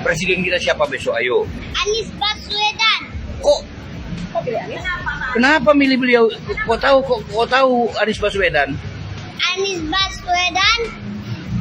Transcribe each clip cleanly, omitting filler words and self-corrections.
presiden kita siapa besok? Ayo. Anies Baswedan. Kok kenapa milih beliau? Kok tahu Anies Baswedan? Anies Baswedan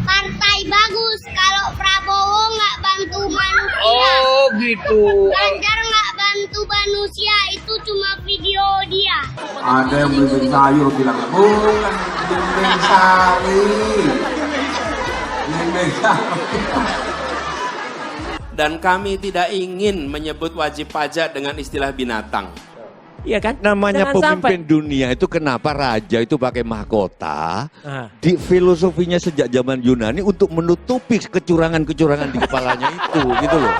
partai bagus. Kalau Prabowo nggak bantu manusia. Oh gitu. Ganjar nggak bantu manusia. Itu cuma video dia. Ada yang beli sayur bilang bukan beli sari. Dan kami tidak ingin menyebut wajib pajak dengan istilah binatang. Iya kan? Namanya Jangan pemimpin dunia itu kenapa raja itu pakai mahkota? Ah. Di filosofinya sejak zaman Yunani untuk menutupi kecurangan-kecurangan di kepalanya itu, gitu loh.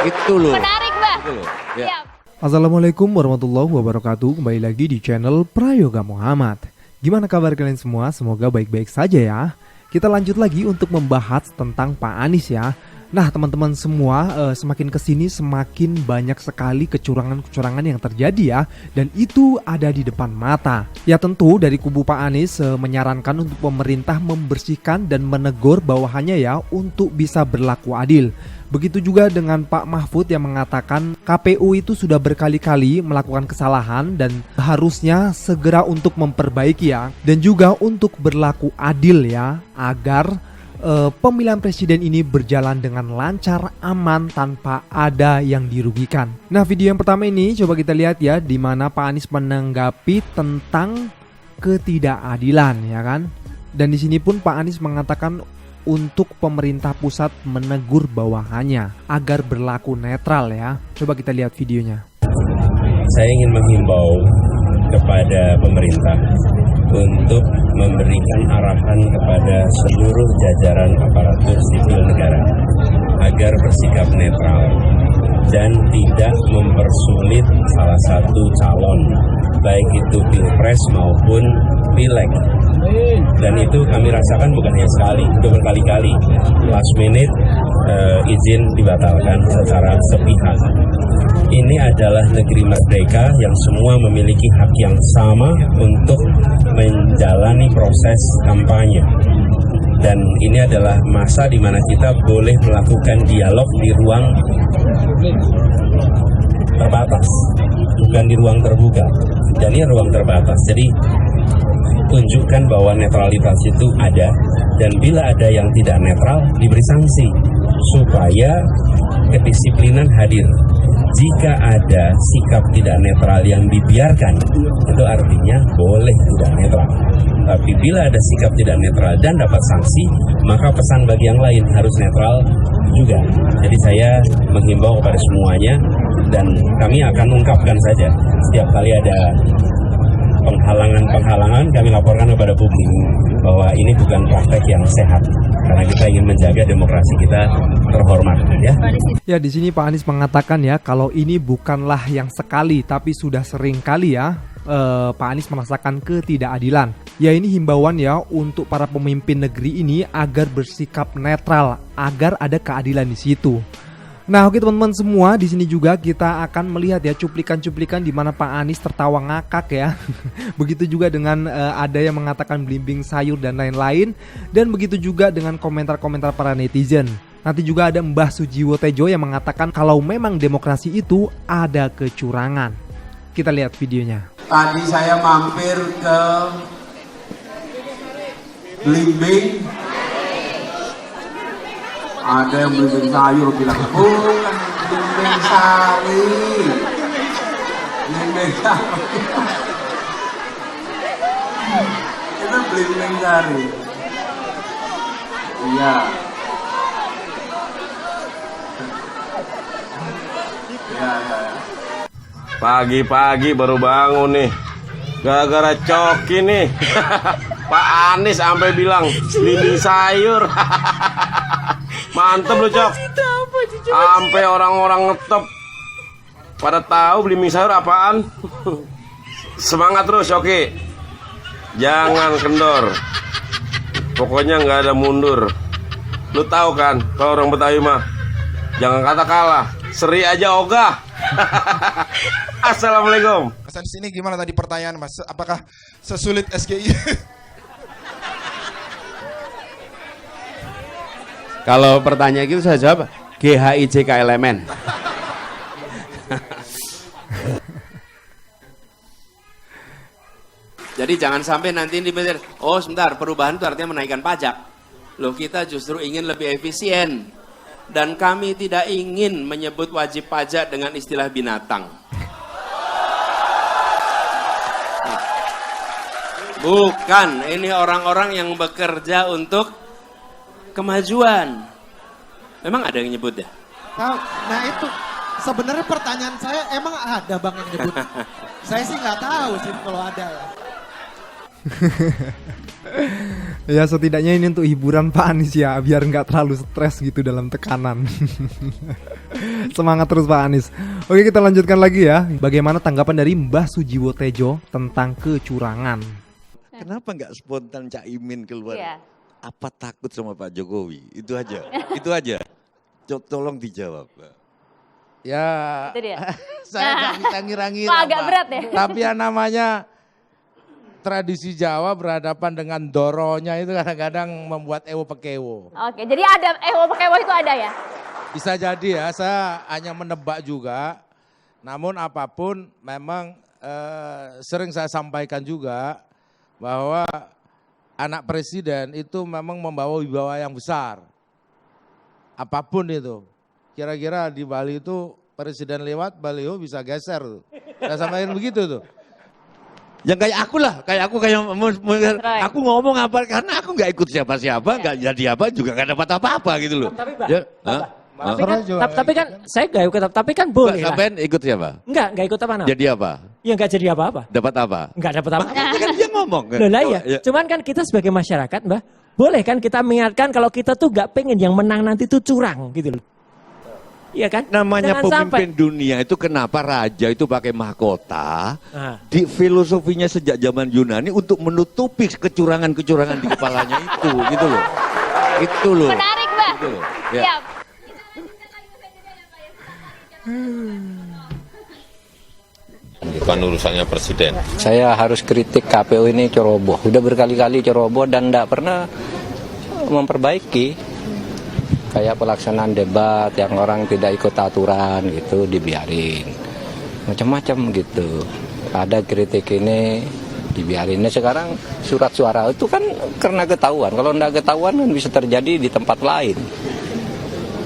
Itu loh. Menarik, Mbak. Gitu loh. Ya. Siap. Assalamualaikum warahmatullahi wabarakatuh. Kembali lagi di channel Prayoga Muhammad. Gimana kabar kalian semua? Semoga baik-baik saja ya. Kita lanjut lagi untuk membahas tentang Pak Anies ya. Nah teman-teman semua, semakin kesini semakin banyak sekali kecurangan-kecurangan yang terjadi ya. Dan itu ada di depan mata. Ya tentu dari kubu Pak Anies menyarankan untuk pemerintah membersihkan dan menegur bawahannya ya untuk bisa berlaku adil. Begitu juga dengan Pak Mahfud yang mengatakan KPU itu sudah berkali-kali melakukan kesalahan dan harusnya segera untuk memperbaiki ya. Dan juga untuk berlaku adil ya agar pemilihan presiden ini berjalan dengan lancar, aman, tanpa ada yang dirugikan. Nah video yang pertama ini coba kita lihat ya, di mana Pak Anies menanggapi tentang ketidakadilan ya kan. Dan di sini pun Pak Anies mengatakan untuk pemerintah pusat menegur bawahannya agar berlaku netral ya. Coba kita lihat videonya. Saya ingin menghimbau kepada pemerintah untuk memberikan arahan kepada seluruh jajaran aparatur sipil negara agar bersikap netral dan tidak mempersulit salah satu calon, baik itu pilpres maupun pileg. Dan itu kami rasakan bukan hanya sekali, itu berkali-kali. Last minute izin dibatalkan secara sepihak. Ini adalah negeri merdeka yang semua memiliki hak yang sama untuk menjalani proses kampanye. Dan ini adalah masa di mana kita boleh melakukan dialog di ruang terbatas, bukan di ruang terbuka. Dan ini ruang terbatas. Jadi tunjukkan bahwa netralitas itu ada, dan bila ada yang tidak netral diberi sanksi supaya kedisiplinan hadir. Jika ada sikap tidak netral yang dibiarkan, itu artinya boleh tidak netral. Tapi bila ada sikap tidak netral dan dapat sanksi, maka pesan bagi yang lain harus netral juga. Jadi saya menghimbau kepada semuanya, dan kami akan ungkapkan saja setiap kali ada penghalangan kami laporkan kepada publik bahwa ini bukan praktek yang sehat, karena kita ingin menjaga demokrasi kita terhormat ya. Ya di sini Pak Anies mengatakan ya kalau ini bukanlah yang sekali tapi sudah sering kali ya Pak Anies merasakan ketidakadilan. Ya ini himbauan ya untuk para pemimpin negeri ini agar bersikap netral agar ada keadilan di situ. Nah oke teman-teman semua, di sini juga kita akan melihat ya cuplikan-cuplikan di mana Pak Anies tertawa ngakak ya. Begitu juga dengan ada yang mengatakan belimbing sayur dan lain-lain. Dan begitu juga dengan komentar-komentar para netizen. Nanti juga ada Mbah Sujiwo Tejo yang mengatakan kalau memang demokrasi itu ada kecurangan. Kita lihat videonya. Tadi saya mampir ke Blimbing. Ada yang beli sayur bilang bukan beli sari. Beli sari. Itu beli sari. Iya. Ya. Pagi-pagi baru bangun nih, gara-gara coki nih. Pak Anies sampai bilang beli sayur. Mantep lu Cok. Sampai orang-orang ngetop pada tahu beli mie sayur apaan. Semangat terus Coki, jangan kendor. Pokoknya nggak ada mundur. Lu tahu kan kalau orang Betawi mah jangan kata kalah, seri aja ogah. Assalamualaikum. Mas di sini gimana tadi pertanyaan Mas? Apakah sesulit SGI? Kalau pertanyaan gitu saya jawab, GHIJK elemen. Jadi jangan sampai nanti dipikir, oh sebentar, perubahan itu artinya menaikkan pajak. Loh, kita justru ingin lebih efisien. Dan kami tidak ingin menyebut wajib pajak dengan istilah binatang. Bukan, ini orang-orang yang bekerja untuk kemajuan. Memang ada yang nyebut ya? Nah itu, sebenarnya pertanyaan saya, emang ada Bang yang nyebut? Saya sih nggak tahu sih kalau ada ya. Ya setidaknya ini untuk hiburan Pak Anies ya, biar nggak terlalu stres gitu dalam tekanan. Semangat terus Pak Anies. Oke, kita lanjutkan lagi ya. Bagaimana tanggapan dari Mbah Sujiwo Tejo tentang kecurangan? Kenapa nggak spontan Cak Imin keluar? Iya. Apa takut sama Pak Jokowi? Itu aja. Itu aja. Tolong dijawab. Ya, Itu dia. saya nggak ngira-ngira. Pak, agak berat ya. Tapi yang namanya tradisi Jawa berhadapan dengan doronya itu kadang-kadang membuat ewo pekewo. Oke, jadi ada ewo pekewo itu ada ya? Bisa jadi ya, saya hanya menebak juga. Namun apapun memang sering saya sampaikan juga bahwa anak presiden itu memang membawa wibawa yang besar. Apapun itu. Kira-kira di Bali itu presiden lewat, baliho bisa geser tuh. Saya sampaikan begitu tuh. Yang kayak aku aku ngomong apa karena aku nggak ikut siapa-siapa, nggak jadi apa juga nggak dapat apa-apa gitu loh. Tapi Pak, Ya, tapi kan saya nggak ikut, tapi kan boleh lah. Sampean ikut siapa? Nggak ikut apa namanya? Jadi apa? Ya nggak jadi apa-apa. Dapat apa? Nggak dapat apa-apa. Kan dia ngomong. Loh lah ya. Cuman kan kita sebagai masyarakat, Mbak, boleh kan kita mengingatkan kalau kita tuh nggak pengen yang menang nanti tuh curang gitu loh. Iya kan? Namanya Jangan pemimpin dunia itu kenapa raja itu pakai mahkota? Ah. Di filosofinya sejak zaman Yunani untuk menutupi kecurangan-kecurangan di kepalanya itu, gitu loh. Itu loh. Menarik, Mbak. Gitu loh. Ya. Siap. Bukan urusannya presiden. Saya harus kritik KPU ini ceroboh. Udah berkali-kali ceroboh dan tidak pernah memperbaiki. Kayak pelaksanaan debat yang orang tidak ikut aturan gitu dibiarin. Macam-macam gitu. Ada kritik ini dibiarin. Nah, sekarang surat suara itu kan karena ketahuan. Kalau tidak ketahuan kan bisa terjadi di tempat lain.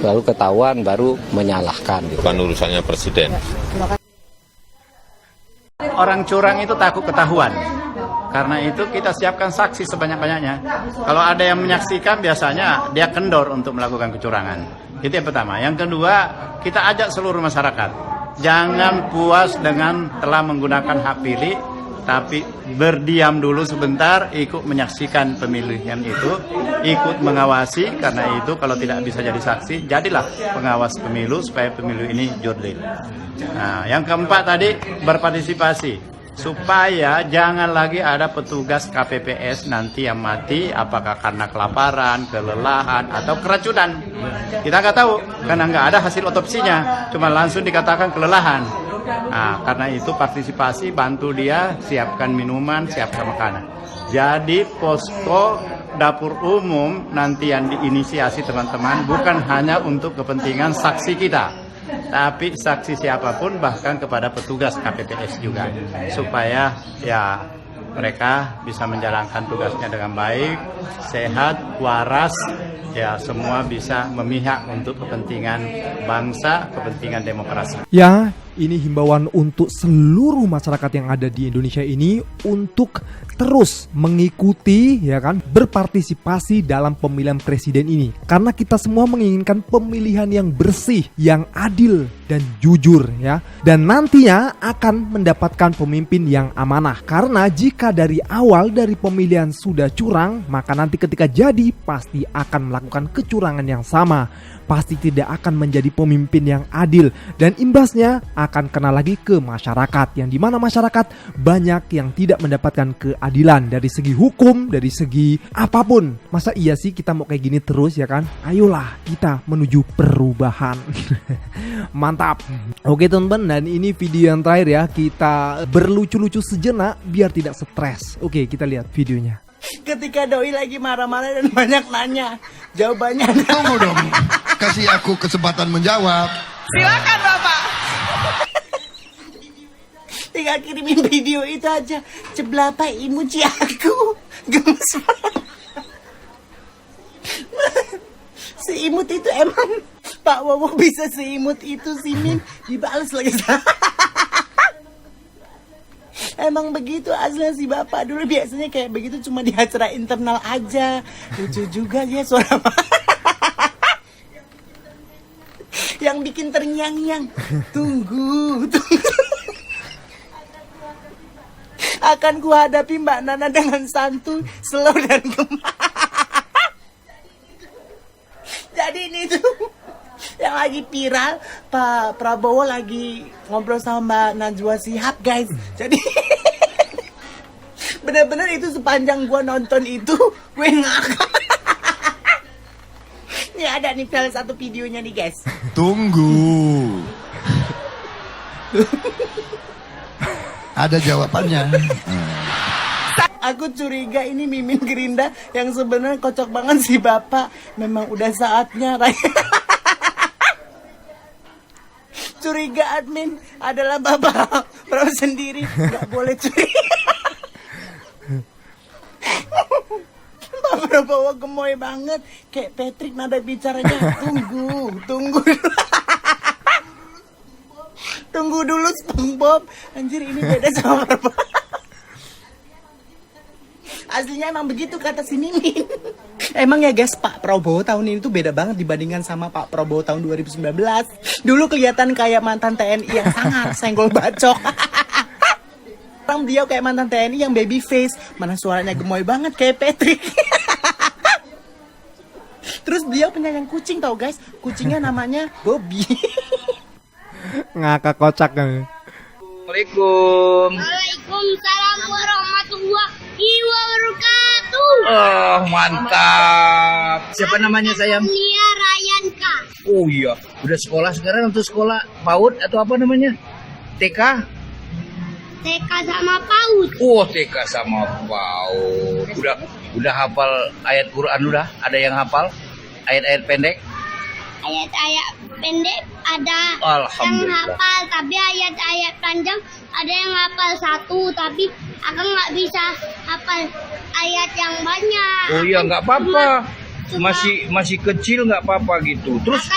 Lalu ketahuan baru menyalahkan. Gitu. Bukan urusannya presiden. Orang curang itu takut ketahuan. Karena itu kita siapkan saksi sebanyak-banyaknya. Kalau ada yang menyaksikan biasanya dia kendor untuk melakukan kecurangan. Itu yang pertama. Yang kedua, kita ajak seluruh masyarakat. Jangan puas dengan telah menggunakan hak pilih, tapi berdiam dulu sebentar, ikut menyaksikan pemilihan itu, ikut mengawasi, karena itu kalau tidak bisa jadi saksi, jadilah pengawas pemilu supaya pemilu ini jurdil. Nah, yang keempat tadi, berpartisipasi. Supaya jangan lagi ada petugas KPPS nanti yang mati, apakah karena kelaparan, kelelahan, atau keracunan. Kita nggak tahu, karena nggak ada hasil otopsinya, cuma langsung dikatakan kelelahan. Nah, karena itu partisipasi, bantu dia, siapkan minuman, siapkan makanan. Jadi posko dapur umum nanti yang diinisiasi teman-teman bukan hanya untuk kepentingan saksi kita, tapi saksi siapapun bahkan kepada petugas KPPS juga, supaya ya mereka bisa menjalankan tugasnya dengan baik, sehat, waras, ya semua bisa memihak untuk kepentingan bangsa, kepentingan demokrasi. Ya, ini himbauan untuk seluruh masyarakat yang ada di Indonesia ini untuk terus mengikuti, ya kan, berpartisipasi dalam pemilihan presiden ini. Karena kita semua menginginkan pemilihan yang bersih, yang adil dan jujur, ya. Dan nantinya akan mendapatkan pemimpin yang amanah. Karena jika dari awal dari pemilihan sudah curang, maka nanti ketika jadi pasti akan melakukan kecurangan yang sama. Pasti tidak akan menjadi pemimpin yang adil, dan imbasnya akan kena lagi ke masyarakat, yang dimana masyarakat banyak yang tidak mendapatkan keadilan dari segi hukum, dari segi apapun. Masa iya sih kita mau kayak gini terus, ya kan? Ayolah kita menuju perubahan. Mantap. Oke teman-teman, dan ini video yang terakhir ya, kita berlucu-lucu sejenak biar tidak stres. Oke, kita lihat videonya. Ketika doi lagi marah-marah dan banyak nanya, jawabannya tunggu dong. kasih aku kesempatan menjawab. Silakan Bapak. Tinggal kirimin video itu aja. Ceblapa emoji aku. Gemes banget. Seimut itu emang Pak Wowo bisa seimut itu sih Min. Dibales lagi. Emang begitu aslinya si Bapak dulu biasanya kayak begitu cuma di acara internal aja. Lucu juga ya suara yang bikin terngiang-ngiang. Tunggu. Akan kuhadapi Mbak Nana dengan santuy, slow dan gemar. Jadi ini tuh yang lagi viral, Pak Prabowo lagi ngobrol sama Mbak Najwa Shihab guys. Jadi bener-bener itu sepanjang gua nonton itu gue ngakak. Ini ada nih salah satu videonya nih guys. Tunggu. Ada jawabannya. Aku curiga ini Mimin Gerinda yang sebenarnya kocok banget si Bapak. Memang udah saatnya Raya. Curiga admin adalah Bapak Prabowo sendiri. Gak boleh curiga. Bapak Prabowo gemoy banget. Kayak Patrick nada bicaranya. Tunggu. Tunggu dulu SpongeBob. Anjir ini beda sama Prabowo. Aslinya emang begitu kata si Mimin. Emang ya guys, Pak Prabowo tahun ini tuh beda banget dibandingkan sama Pak Prabowo tahun 2019. Dulu kelihatan kayak mantan TNI yang sangat senggol bacok. Sekarang beliau kayak mantan TNI yang baby face. Mana suaranya gemoy banget kayak Patrick. Terus beliau penyayang kucing tau guys. Kucingnya namanya Bobby. Ngakak kocak kan. Assalamualaikum. Waalaikumsalam warahmatullahi wabarakatuh. Oh, mantap. Siapa namanya sayang? Nia Rayanka. Oh iya, udah sekolah sekarang untuk sekolah PAUD atau apa namanya? TK? TK sama PAUD. Oh, TK sama PAUD. Udah hafal ayat Quran udah? Ada yang hafal? Ayat-ayat pendek? Ayat-ayat pendek ada yang hafal, tapi ayat-ayat panjang ada yang hafal satu, tapi Akang nggak bisa hafal ayat yang banyak. Oh iya, nggak apa-apa. Masih kecil nggak apa-apa gitu. Terus,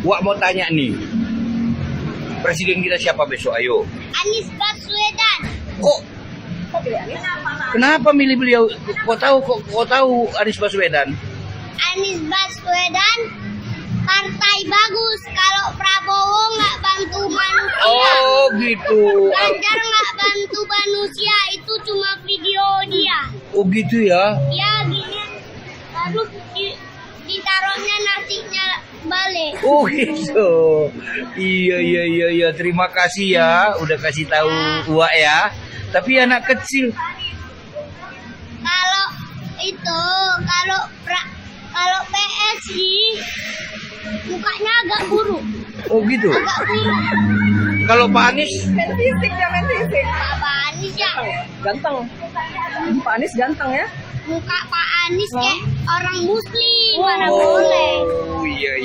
Wak mau tanya nih, presiden kita siapa besok? Ayo. Anies Baswedan. Oh, kenapa milih beliau? Kok tahu Anies Baswedan? Anies Baswedan partai bagus. Kalau Prabowo nggak bantu manusia. Oh gitu. Ganjar nggak bantu manusia, itu cuma video dia. Oh gitu ya? Ya gini, lalu ditaruhnya nasinya balik. Oh gitu. Iya. Terima kasih ya, udah kasih tahu Wak ya. Tapi anak kecil. Kalau itu, kalau PSI mukanya agak buruk. Oh gitu. Agak buruk. Kalau Pak Anies? Main fisik. Pak Anies ya ganteng. Pak Anies ganteng ya. Muka Pak Anies kayak orang muslim, mana boleh. Oh iya.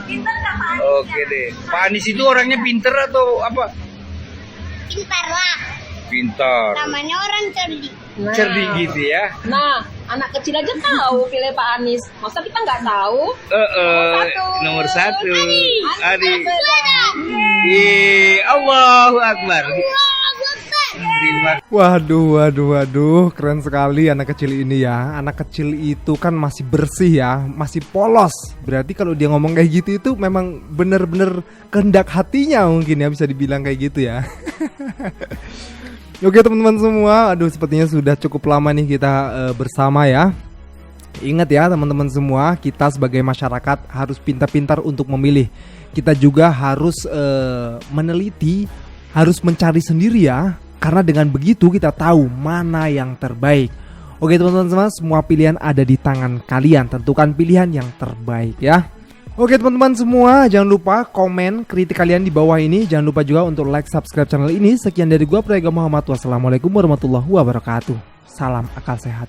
Pinter nggak Pak Anies? Oke deh. Pak Anies itu orangnya pinter atau apa? Pintar lah. Pintar. Namanya orang cerdik. Cerdik gitu ya. Nah, anak kecil aja tahu pilih Pak Anies. Masa kita nggak tahu? Nomor satu. Adi. Baswedan. Allahu Akbar. Waduh, keren sekali anak kecil ini ya. Anak kecil itu kan masih bersih ya, masih polos. Berarti kalau dia ngomong kayak gitu itu memang bener-bener kehendak hatinya mungkin ya, bisa dibilang kayak gitu ya. Oke teman-teman semua, aduh sepertinya sudah cukup lama nih kita bersama ya. Ingat ya teman-teman semua, kita sebagai masyarakat harus pintar-pintar untuk memilih. Kita juga harus meneliti, harus mencari sendiri ya. Karena dengan begitu kita tahu mana yang terbaik. Oke teman-teman semua pilihan ada di tangan kalian. Tentukan pilihan yang terbaik ya. Oke teman-teman semua, jangan lupa komen kritik kalian di bawah ini. Jangan lupa juga untuk like, subscribe channel ini. Sekian dari gua Prayoga Muhammad. Wassalamualaikum warahmatullahi wabarakatuh. Salam akal sehat.